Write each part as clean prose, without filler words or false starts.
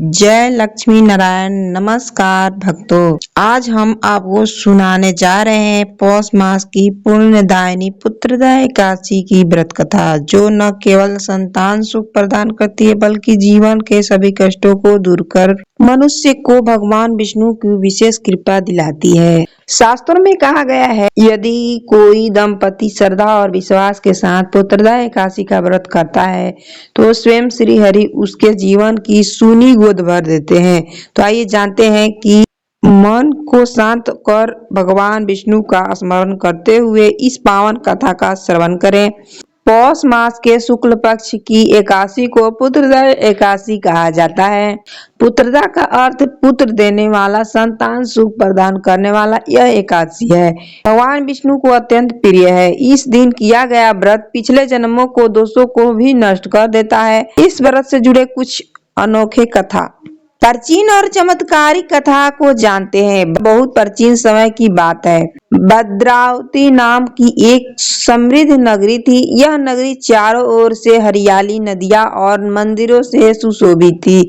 जय लक्ष्मी नारायण। नमस्कार भक्तों, आज हम आपको सुनाने जा रहे हैं पौष मास की पुण्यदायिनी पुत्रदा एकादशी की व्रत कथा, जो न केवल संतान सुख प्रदान करती है बल्कि जीवन के सभी कष्टों को दूर कर मनुष्य को भगवान विष्णु की विशेष कृपा दिलाती है। शास्त्रों में कहा गया है, यदि कोई दंपति श्रद्धा और विश्वास के साथ पुत्रदा एकादशी का व्रत करता है तो स्वयं श्री हरि उसके जीवन की सूनी गोद भर देते हैं। तो आइए जानते हैं कि मन को शांत कर भगवान विष्णु का स्मरण करते हुए इस पावन कथा का श्रवण करें। पौष मास के शुक्ल पक्ष की एकादशी को पुत्रदा एकादशी कहा जाता है। पुत्रदा का अर्थ पुत्र देने वाला, संतान सुख प्रदान करने वाला यह एकादशी है। भगवान विष्णु को अत्यंत प्रिय है। इस दिन किया गया व्रत पिछले जन्मों को दोषों को भी नष्ट कर देता है। इस व्रत से जुड़े कुछ अनोखे कथा, प्राचीन और चमत्कारिक कथा को जानते हैं। बहुत प्राचीन समय की बात है। भद्रावती नाम की एक समृद्ध नगरी थी। यह नगरी चारों ओर से हरियाली, नदियां और मंदिरों से सुशोभित थी।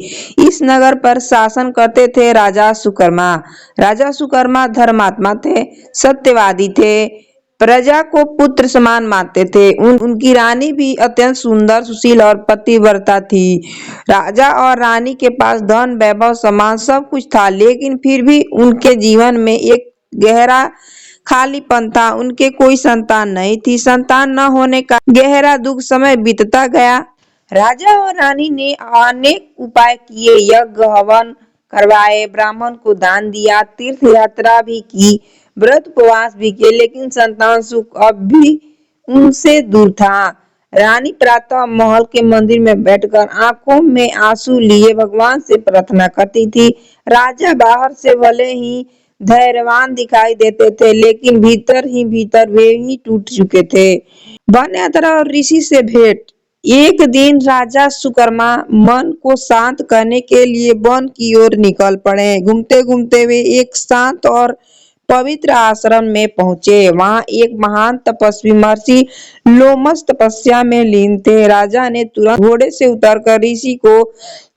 इस नगर पर शासन करते थे राजा सुकर्मा। राजा सुकर्मा धर्मात्मा थे, सत्यवादी थे, प्रजा को पुत्र समान मानते थे। उनकी रानी भी अत्यंत सुंदर, सुशील और पतिव्रता थी। राजा और रानी के पास धन, वैभव, सम्मान सब कुछ था, लेकिन फिर भी उनके जीवन में एक गहरा खालीपन था। उनके कोई संतान नहीं थी। संतान न होने का गहरा दुख समय बीतता गया। राजा और रानी ने अनेक उपाय किए, यज्ञ हवन करवाए, ब्राह्मण को दान दिया, तीर्थ यात्रा भी की, व्रत उपवास भी किए, लेकिन संतान सुख अब भी उनसे दूर था। रानी प्रातः महल के मंदिर में बैठकर आंखों में आंसू लिए भगवान से प्रार्थना करती थी। राजा बाहर से भले ही धैर्यवान दिखाई देते थे, लेकिन भीतर ही भीतर वे ही टूट चुके थे। वन यात्रा और ऋषि से भेंट। एक दिन राजा सुकर्मा मन को शांत करने के लिए वन की ओर निकल पड़े। घूमते घूमते वे एक शांत और पवित्र आश्रम में पहुंचे। वहां एक महान तपस्वी महर्षि लोमस तपस्या में लीन थे। राजा ने तुरंत घोड़े से उतरकर ऋषि को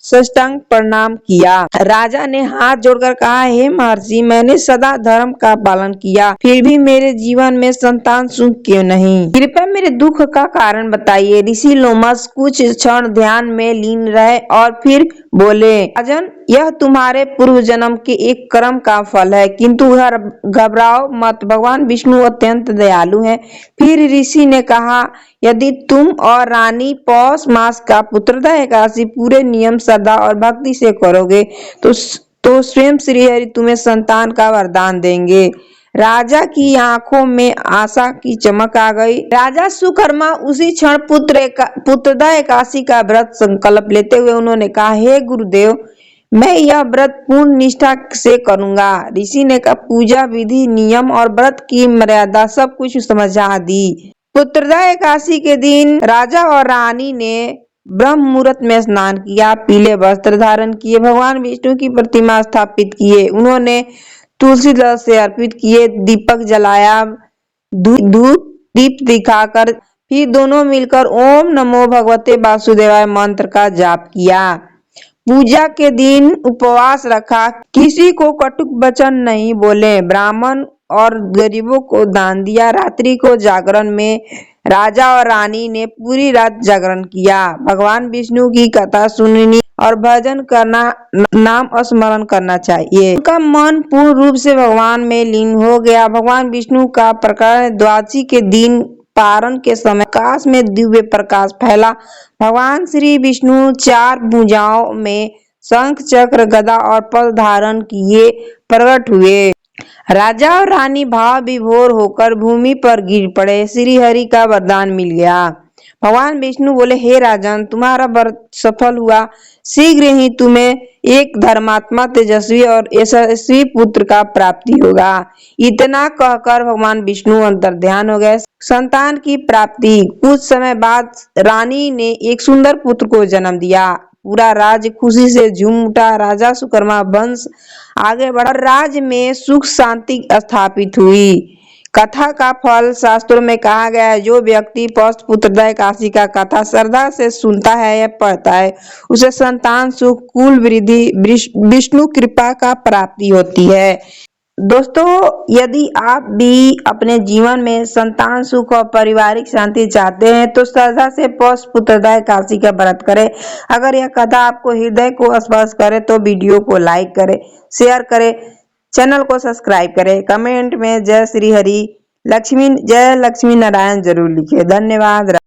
साष्टांग प्रणाम किया। राजा ने हाथ जोड़कर कहा, हे महर्षि, मैंने सदा धर्म का पालन किया, फिर भी मेरे जीवन में संतान सुख क्यों नहीं? कृपया मेरे दुख का कारण बताइए। ऋषि लोमस कुछ क्षण ध्यान में लीन रहे और फिर बोले, राजन, यह तुम्हारे पूर्व जन्म के एक कर्म का फल है, किंतु घबराओ मत, भगवान विष्णु अत्यंत दयालु हैं। फिर ऋषि ने कहा, यदि तुम और रानी पौष मास का पुत्रदा एकादशी पूरे नियम, श्रद्धा और भक्ति से करोगे तो स्वयं श्री हरि तुम्हें संतान का वरदान देंगे। राजा की आंखों में आशा की चमक आ गई। राजा सुकर्मा उसी क्षण पुत्रदा एकादशी का व्रत संकल्प लेते हुए उन्होंने कहा, हे गुरुदेव, मैं यह व्रत पूर्ण निष्ठा से करूंगा। ऋषि ने कहा, पूजा विधि, नियम और व्रत की मर्यादा सब कुछ समझा दी। पुत्रदा एकादशी के दिन राजा और रानी ने ब्रह्म मुहूर्त में स्नान किया, पीले वस्त्र धारण किए, भगवान विष्णु की प्रतिमा स्थापित किए, उन्होंने तुलसी दल से अर्पित किए, दीपक जलाया, धूप दीप दिखाकर फिर दोनों मिलकर ओम नमो भगवते वासुदेवाय मंत्र का जाप किया। पूजा के दिन उपवास रखा, किसी को कटुक वचन नहीं बोले, ब्राह्मण और गरीबों को दान दिया। रात्रि को जागरण में राजा और रानी ने पूरी रात जागरण किया, भगवान विष्णु की कथा सुननी और भजन करना, नाम स्मरण करना चाहिए। उनका मन पूर्ण रूप से भगवान में लीन हो गया। भगवान विष्णु का प्रकरण द्वादशी के दिन पारण के समय आकाश में दिव्य प्रकाश फैला। भगवान श्री विष्णु चार भुजाओं में शंख, चक्र, गदा और पद्म धारण किए प्रकट हुए। राजा और रानी भाव विभोर होकर भूमि पर गिर पड़े। श्री हरि का वरदान मिल गया। भगवान विष्णु बोले, हे राजन, तुम्हारा व्रत सफल हुआ, शीघ्र ही तुम्हें एक धर्मात्मा, तेजस्वी और यशस्वी पुत्र का प्राप्ति होगा। इतना कहकर भगवान विष्णु अंतर्ध्यान हो गए। संतान की प्राप्ति। कुछ समय बाद रानी ने एक सुंदर पुत्र को जन्म दिया। पूरा राज्य खुशी से झूम उठा। राजा सुकर्मा वंश आगे बढ़ा, राज्य में सुख शांति स्थापित हुई। कथा का फल शास्त्रों में कहा गया है, जो व्यक्ति पौष पुत्रदा एकादशी का कथा श्रद्धा से सुनता है या पढ़ता है, उसे संतान सुख, कुल वृद्धि, विष्णु कृपा का प्राप्ति होती है। दोस्तों, यदि आप भी अपने जीवन में संतान सुख और पारिवारिक शांति चाहते हैं तो श्रद्धा से पौष पुत्रदा एकादशी का व्रत करें। अगर यह कथा आपको हृदय को स्पर्श करे तो वीडियो को लाइक करें, शेयर करें, चैनल को सब्सक्राइब करें, कमेंट में जय श्री हरि लक्ष्मी जय लक्ष्मी नारायण जरूर लिखें। धन्यवाद।